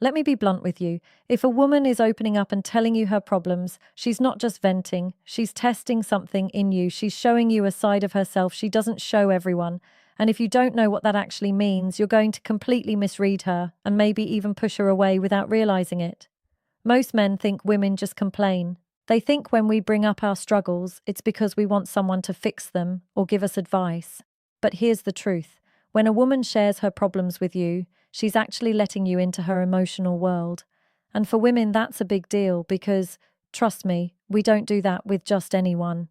Let me be blunt with you. If a woman is opening up and telling you her problems, she's not just venting, she's testing something in you. She's showing you a side of herself she doesn't show everyone. And if you don't know what that actually means, you're going to completely misread her and maybe even push her away without realizing it. Most men think women just complain. They think when we bring up our struggles, it's because we want someone to fix them or give us advice. But here's the truth. When a woman shares her problems with you, she's actually letting you into her emotional world. And for women, that's a big deal because, trust me, we don't do that with just anyone.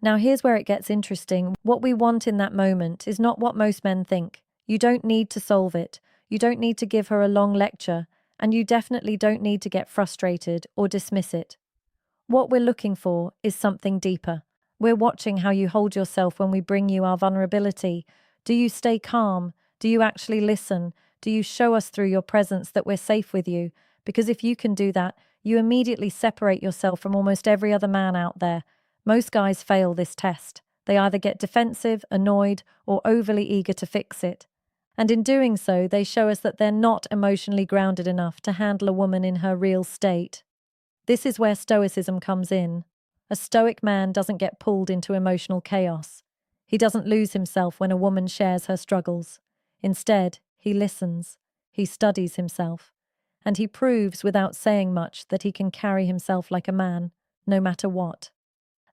Now, here's where it gets interesting. What we want in that moment is not what most men think. You don't need to solve it. You don't need to give her a long lecture. And you definitely don't need to get frustrated or dismiss it. What we're looking for is something deeper. We're watching how you hold yourself when we bring you our vulnerability. Do you stay calm? Do you actually listen? Do you show us through your presence that we're safe with you? Because if you can do that, you immediately separate yourself from almost every other man out there. Most guys fail this test. They either get defensive, annoyed, or overly eager to fix it. And in doing so, they show us that they're not emotionally grounded enough to handle a woman in her real state. This is where stoicism comes in. A stoic man doesn't get pulled into emotional chaos. He doesn't lose himself when a woman shares her struggles. Instead, he listens, he studies himself, and he proves without saying much that he can carry himself like a man, no matter what.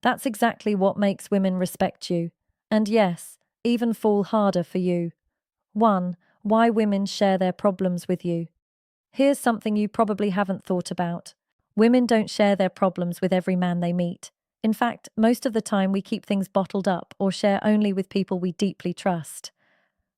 That's exactly what makes women respect you, and yes, even fall harder for you. 1. Why women share their problems with you. Here's something you probably haven't thought about. Women don't share their problems with every man they meet. In fact, most of the time we keep things bottled up or share only with people we deeply trust.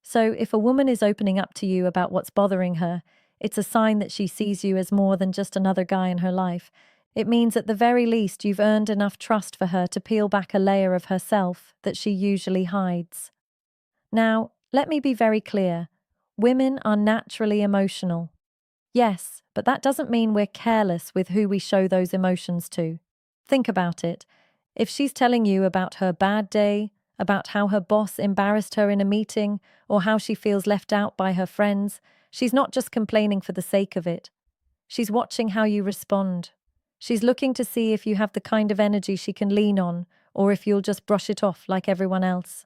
So if a woman is opening up to you about what's bothering her, it's a sign that she sees you as more than just another guy in her life. It means at the very least you've earned enough trust for her to peel back a layer of herself that she usually hides. Now, let me be very clear. Women are naturally emotional. Yes, but that doesn't mean we're careless with who we show those emotions to. Think about it. If she's telling you about her bad day, about how her boss embarrassed her in a meeting, or how she feels left out by her friends, she's not just complaining for the sake of it. She's watching how you respond. She's looking to see if you have the kind of energy she can lean on, or if you'll just brush it off like everyone else.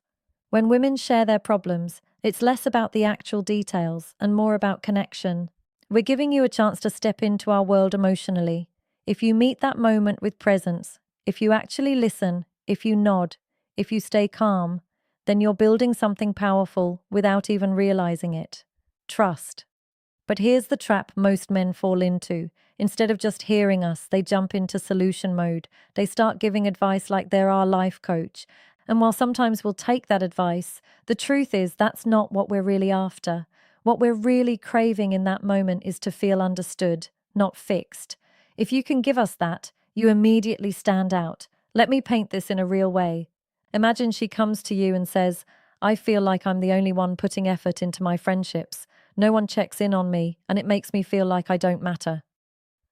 When women share their problems, it's less about the actual details and more about connection. We're giving you a chance to step into our world emotionally. If you meet that moment with presence, if you actually listen, if you nod, if you stay calm, then you're building something powerful without even realizing it. Trust. But here's the trap most men fall into. Instead of just hearing us, they jump into solution mode. They start giving advice like they're our life coach. And while sometimes we'll take that advice, the truth is that's not what we're really after. What we're really craving in that moment is to feel understood, not fixed. If you can give us that, you immediately stand out. Let me paint this in a real way. Imagine she comes to you and says, "I feel like I'm the only one putting effort into my friendships. No one checks in on me, and it makes me feel like I don't matter."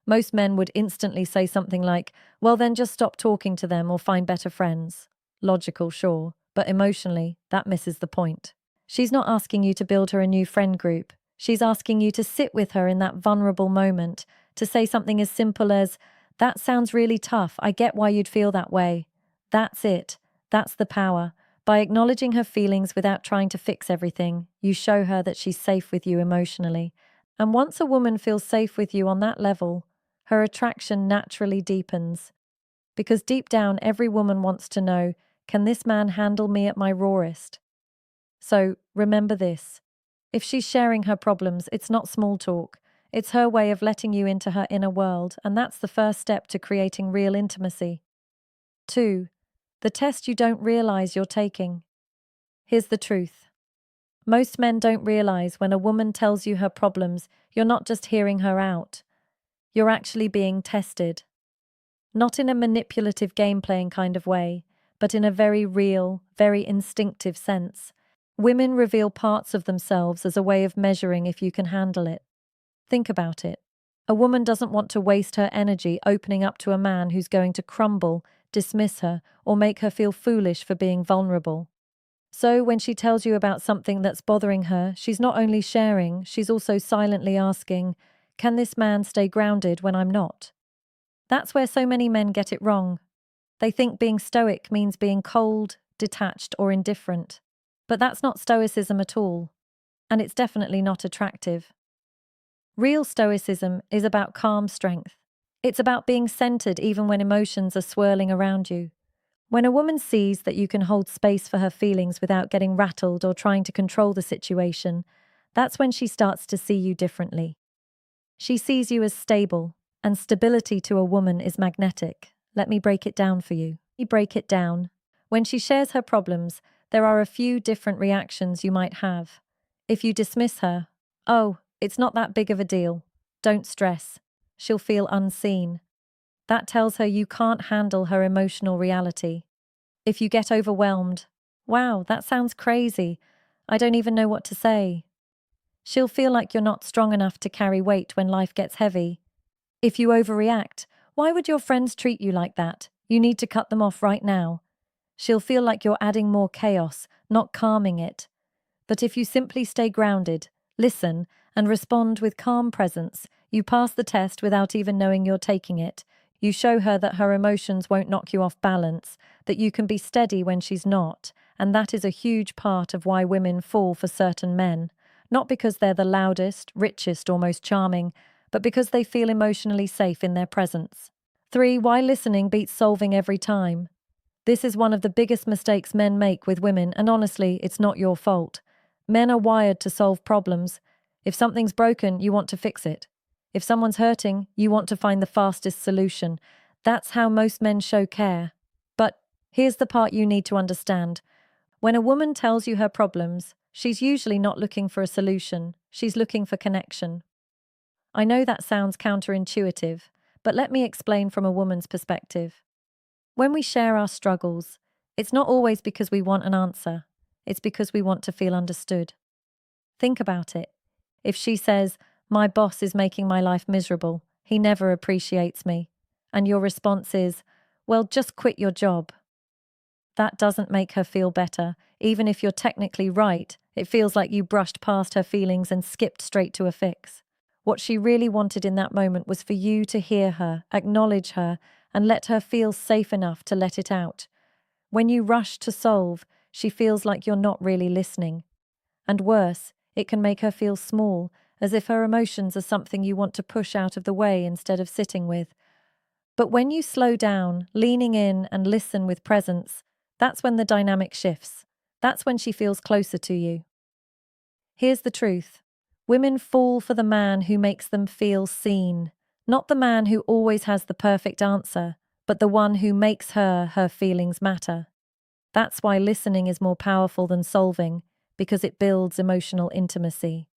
Most men would instantly say something like, "Well, then just stop talking to them or find better friends." Logical, sure, but emotionally, that misses the point. She's not asking you to build her a new friend group. She's asking you to sit with her in that vulnerable moment, to say something as simple as, "That sounds really tough. I get why you'd feel that way." That's it. That's the power. By acknowledging her feelings without trying to fix everything, you show her that she's safe with you emotionally. And once a woman feels safe with you on that level, her attraction naturally deepens. Because deep down, every woman wants to know, can this man handle me at my rawest? So remember this. If she's sharing her problems, it's not small talk. It's her way of letting you into her inner world, and that's the first step to creating real intimacy. 2. The test you don't realize you're taking. Here's the truth. Most men don't realize when a woman tells you her problems, you're not just hearing her out. You're actually being tested. Not in a manipulative game-playing kind of way, but in a very real, very instinctive sense. Women reveal parts of themselves as a way of measuring if you can handle it. Think about it. A woman doesn't want to waste her energy opening up to a man who's going to crumble, dismiss her, or make her feel foolish for being vulnerable. So when she tells you about something that's bothering her, she's not only sharing, she's also silently asking, Can this man stay grounded when I'm not? That's where so many men get it wrong. They think being stoic means being cold, detached, or indifferent. But that's not stoicism at all. And it's definitely not attractive. Real stoicism is about calm strength. It's about being centered even when emotions are swirling around you. When a woman sees that you can hold space for her feelings without getting rattled or trying to control the situation, that's when she starts to see you differently. She sees you as stable, and stability to a woman is magnetic. Let me break it down for you. Break it down. When she shares her problems, there are a few different reactions you might have. If you dismiss her, "Oh, it's not that big of a deal. Don't stress," she'll feel unseen. That tells her you can't handle her emotional reality. If you get overwhelmed, "Wow, that sounds crazy. I don't even know what to say," she'll feel like you're not strong enough to carry weight when life gets heavy. If you overreact, "Why would your friends treat you like that? You need to cut them off right now," she'll feel like you're adding more chaos, not calming it. But if you simply stay grounded, listen, and respond with calm presence, you pass the test without even knowing you're taking it. You show her that her emotions won't knock you off balance, that you can be steady when she's not, and that is a huge part of why women fall for certain men. Not because they're the loudest, richest, or most charming, but because they feel emotionally safe in their presence. 3. Why listening beats solving every time. This is one of the biggest mistakes men make with women, and honestly, it's not your fault. Men are wired to solve problems. If something's broken, you want to fix it. If someone's hurting, you want to find the fastest solution. That's how most men show care. But here's the part you need to understand. When a woman tells you her problems, she's usually not looking for a solution. She's looking for connection. I know that sounds counterintuitive, but let me explain from a woman's perspective. When we share our struggles, it's not always because we want an answer. It's because we want to feel understood. Think about it. If she says, "My boss is making my life miserable. He never appreciates me," and your response is, "Well, just quit your job." That doesn't make her feel better. Even if you're technically right, it feels like you brushed past her feelings and skipped straight to a fix. What she really wanted in that moment was for you to hear her, acknowledge her, and let her feel safe enough to let it out. When you rush to solve, she feels like you're not really listening. And worse, it can make her feel small, as if her emotions are something you want to push out of the way instead of sitting with. But when you slow down, leaning in and listen with presence, that's when the dynamic shifts. That's when she feels closer to you. Here's the truth. Women fall for the man who makes them feel seen, not the man who always has the perfect answer, but the one who makes her feelings matter. That's why listening is more powerful than solving, because it builds emotional intimacy.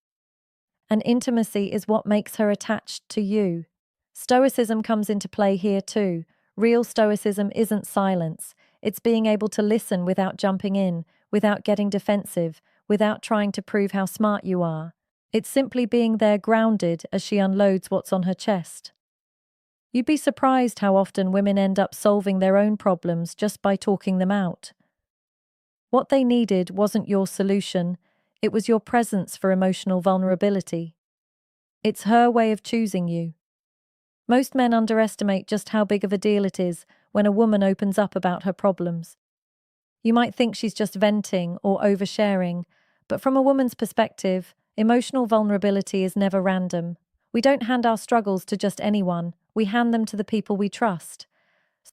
And intimacy is what makes her attached to you. Stoicism comes into play here too. Real stoicism isn't silence. It's being able to listen without jumping in, without getting defensive, without trying to prove how smart you are. It's simply being there grounded as she unloads what's on her chest. You'd be surprised how often women end up solving their own problems just by talking them out. What they needed wasn't your solution, it was your presence for emotional vulnerability. It's her way of choosing you. Most men underestimate just how big of a deal it is when a woman opens up about her problems. You might think she's just venting or oversharing, but from a woman's perspective, emotional vulnerability is never random. We don't hand our struggles to just anyone, we hand them to the people we trust.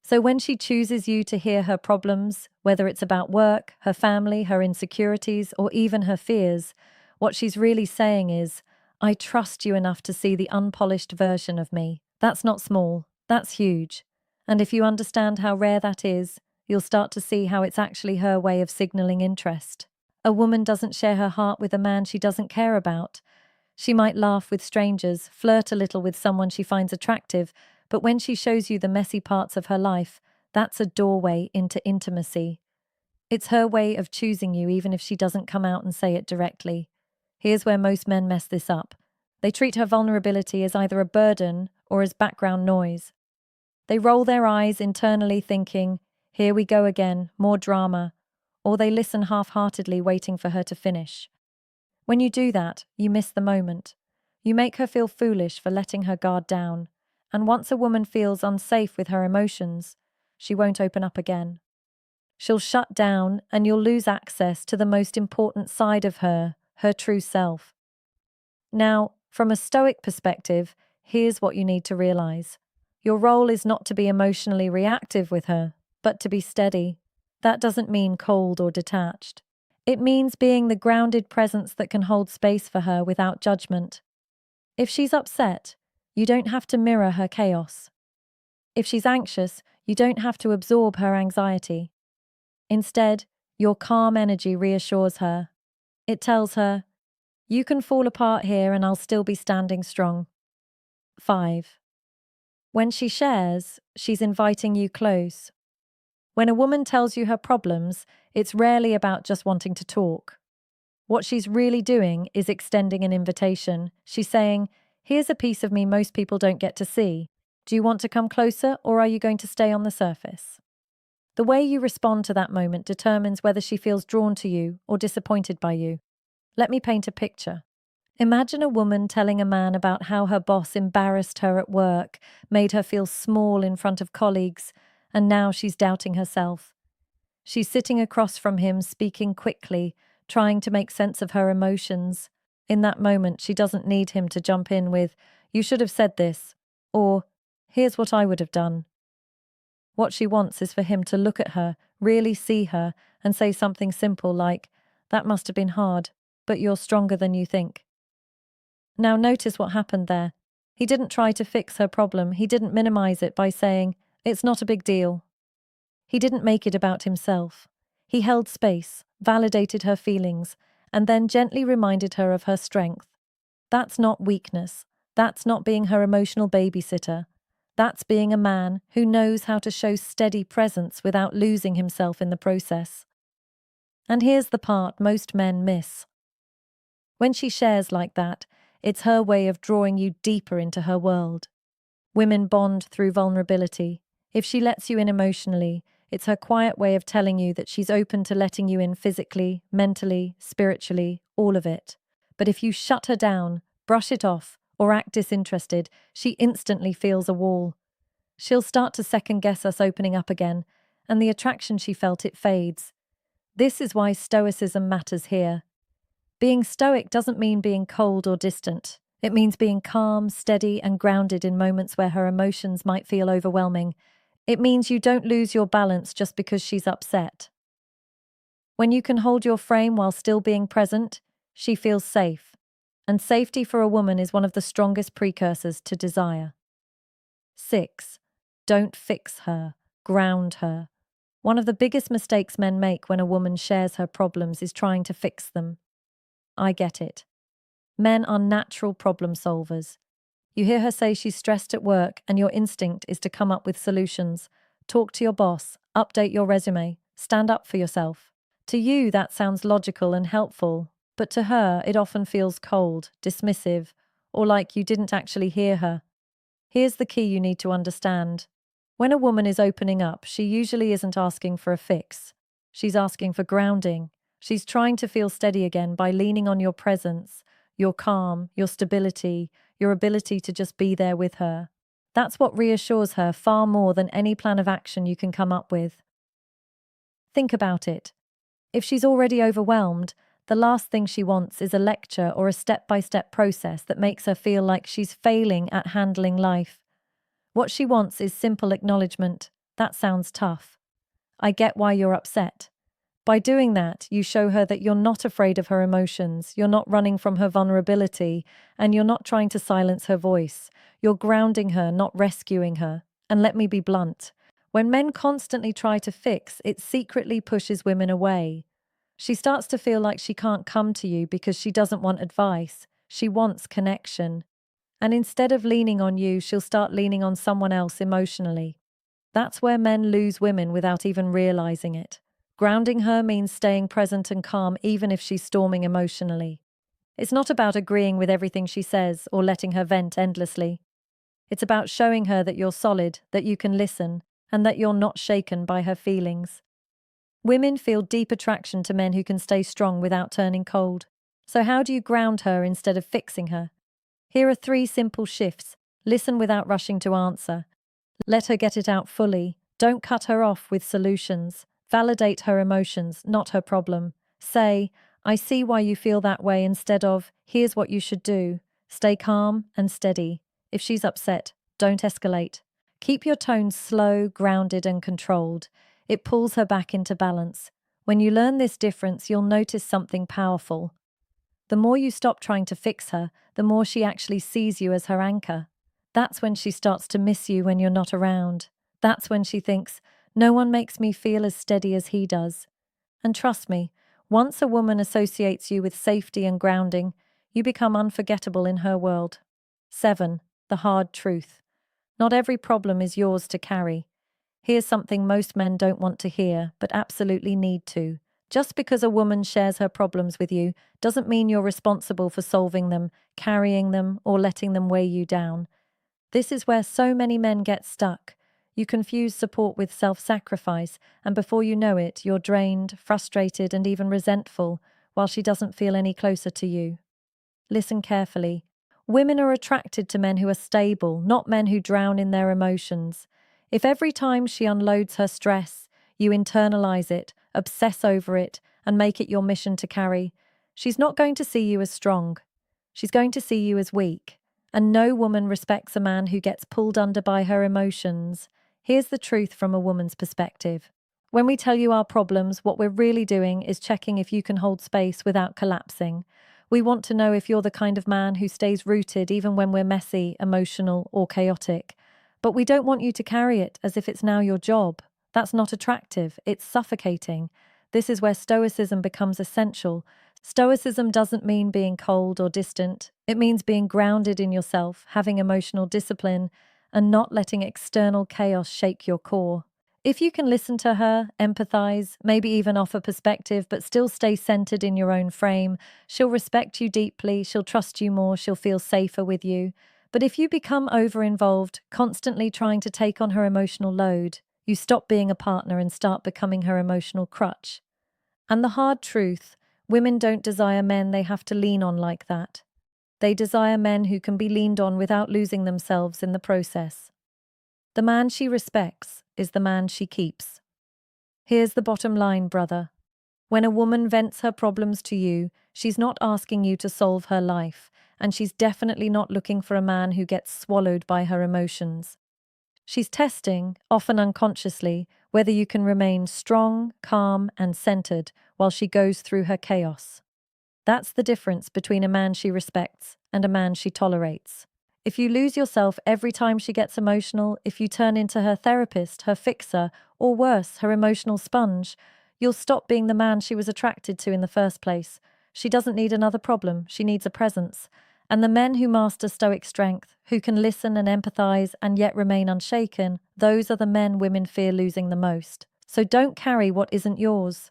So when she chooses you to hear her problems, whether it's about work, her family, her insecurities, or even her fears, what she's really saying is, "I trust you enough to see the unpolished version of me." That's not small, that's huge. And if you understand how rare that is, you'll start to see how it's actually her way of signaling interest. A woman doesn't share her heart with a man she doesn't care about. She might laugh with strangers, flirt a little with someone she finds attractive, but when she shows you the messy parts of her life, that's a doorway into intimacy. It's her way of choosing you even if she doesn't come out and say it directly. Here's where most men mess this up. They treat her vulnerability as either a burden or as background noise. They roll their eyes internally thinking, "Here we go again, more drama," or they listen half-heartedly waiting for her to finish. When you do that, you miss the moment. You make her feel foolish for letting her guard down, and once a woman feels unsafe with her emotions, she won't open up again. She'll shut down, and you'll lose access to the most important side of her, her true self. Now, from a Stoic perspective, here's what you need to realize. Your role is not to be emotionally reactive with her, but to be steady. That doesn't mean cold or detached. It means being the grounded presence that can hold space for her without judgment. If she's upset, you don't have to mirror her chaos. If she's anxious, you don't have to absorb her anxiety. Instead, your calm energy reassures her. It tells her, you can fall apart here and I'll still be standing strong. 5. When she shares, she's inviting you close. When a woman tells you her problems, it's rarely about just wanting to talk. What she's really doing is extending an invitation. She's saying, here's a piece of me most people don't get to see. Do you want to come closer, or are you going to stay on the surface? The way you respond to that moment determines whether she feels drawn to you or disappointed by you. Let me paint a picture. Imagine a woman telling a man about how her boss embarrassed her at work, made her feel small in front of colleagues, and now she's doubting herself. She's sitting across from him, speaking quickly, trying to make sense of her emotions. In that moment, she doesn't need him to jump in with, you should have said this, or, here's what I would have done. What she wants is for him to look at her, really see her, and say something simple like, that must have been hard, but you're stronger than you think. Now notice what happened there. He didn't try to fix her problem. He didn't minimize it by saying, it's not a big deal. He didn't make it about himself. He held space, validated her feelings, and then gently reminded her of her strength. That's not weakness. That's not being her emotional babysitter. That's being a man who knows how to show steady presence without losing himself in the process. And here's the part most men miss. When she shares like that, it's her way of drawing you deeper into her world. Women bond through vulnerability. If she lets you in emotionally, it's her quiet way of telling you that she's open to letting you in physically, mentally, spiritually, all of it. But if you shut her down, brush it off, or act disinterested, she instantly feels a wall. She'll start to second-guess us opening up again, and the attraction she felt, it fades. This is why stoicism matters here. Being stoic doesn't mean being cold or distant. It means being calm, steady, and grounded in moments where her emotions might feel overwhelming. It means you don't lose your balance just because she's upset. When you can hold your frame while still being present, she feels safe. And safety for a woman is one of the strongest precursors to desire. 6. Don't fix her. Ground her. One of the biggest mistakes men make when a woman shares her problems is trying to fix them. I get it. Men are natural problem solvers. You hear her say she's stressed at work, and your instinct is to come up with solutions. Talk to your boss, update your resume, stand up for yourself. To you, that sounds logical and helpful, but to her, it often feels cold, dismissive, or like you didn't actually hear her. Here's the key you need to understand. When a woman is opening up, she usually isn't asking for a fix. She's asking for grounding. She's trying to feel steady again by leaning on your presence, your calm, your stability, your ability to just be there with her. That's what reassures her far more than any plan of action you can come up with. Think about it. If she's already overwhelmed, the last thing she wants is a lecture or a step-by-step process that makes her feel like she's failing at handling life. What she wants is simple acknowledgement. That sounds tough. I get why you're upset. By doing that, you show her that you're not afraid of her emotions, you're not running from her vulnerability, and you're not trying to silence her voice. You're grounding her, not rescuing her. And let me be blunt. When men constantly try to fix, it secretly pushes women away. She starts to feel like she can't come to you because she doesn't want advice. She wants connection. And instead of leaning on you, she'll start leaning on someone else emotionally. That's where men lose women without even realizing it. Grounding her means staying present and calm even if she's storming emotionally. It's not about agreeing with everything she says or letting her vent endlessly. It's about showing her that you're solid, that you can listen, and that you're not shaken by her feelings. Women feel deep attraction to men who can stay strong without turning cold. So how do you ground her instead of fixing her? Here are 3 simple shifts. Listen without rushing to answer. Let her get it out fully. Don't cut her off with solutions. Validate her emotions, not her problem. Say, I see why you feel that way instead of, here's what you should do. Stay calm and steady. If she's upset, don't escalate. Keep your tone slow, grounded, and controlled. It pulls her back into balance. When you learn this difference, you'll notice something powerful. The more you stop trying to fix her, the more she actually sees you as her anchor. That's when she starts to miss you when you're not around. That's when she thinks, no one makes me feel as steady as he does. And trust me, once a woman associates you with safety and grounding, you become unforgettable in her world. 7. The hard truth. Not every problem is yours to carry. Here's something most men don't want to hear, but absolutely need to. Just because a woman shares her problems with you doesn't mean you're responsible for solving them, carrying them, or letting them weigh you down. This is where so many men get stuck. You confuse support with self-sacrifice, and before you know it, you're drained, frustrated, and even resentful, while she doesn't feel any closer to you. Listen carefully. Women are attracted to men who are stable, not men who drown in their emotions. If every time she unloads her stress, you internalize it, obsess over it, and make it your mission to carry, she's not going to see you as strong. She's going to see you as weak. And no woman respects a man who gets pulled under by her emotions. Here's the truth from a woman's perspective. When we tell you our problems, what we're really doing is checking if you can hold space without collapsing. We want to know if you're the kind of man who stays rooted even when we're messy, emotional, or chaotic. But we don't want you to carry it as if it's now your job. That's not attractive. It's suffocating. This is where stoicism becomes essential. Stoicism doesn't mean being cold or distant. It means being grounded in yourself, having emotional discipline, and not letting external chaos shake your core. If you can listen to her, empathize, maybe even offer perspective, but still stay centered in your own frame, she'll respect you deeply, she'll trust you more, she'll feel safer with you. But if you become over-involved, constantly trying to take on her emotional load, you stop being a partner and start becoming her emotional crutch. And the hard truth, women don't desire men they have to lean on like that. They desire men who can be leaned on without losing themselves in the process. The man she respects is the man she keeps. Here's the bottom line, brother. When a woman vents her problems to you, she's not asking you to solve her life, and she's definitely not looking for a man who gets swallowed by her emotions. She's testing, often unconsciously, whether you can remain strong, calm, and centered while she goes through her chaos. That's the difference between a man she respects and a man she tolerates. If you lose yourself every time she gets emotional, if you turn into her therapist, her fixer, or worse, her emotional sponge, you'll stop being the man she was attracted to in the first place. She doesn't need another problem, she needs a presence. And the men who master stoic strength, who can listen and empathize and yet remain unshaken, those are the men women fear losing the most. So don't carry what isn't yours.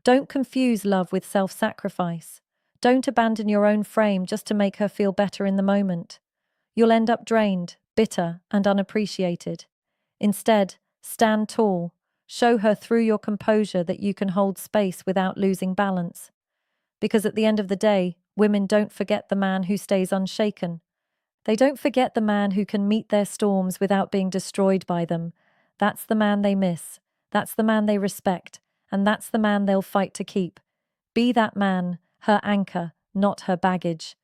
Don't confuse love with self-sacrifice. Don't abandon your own frame just to make her feel better in the moment. You'll end up drained, bitter, and unappreciated. Instead, stand tall. Show her through your composure that you can hold space without losing balance. Because at the end of the day, women don't forget the man who stays unshaken. They don't forget the man who can meet their storms without being destroyed by them. That's the man they miss. That's the man they respect. And that's the man they'll fight to keep. Be that man, her anchor, not her baggage.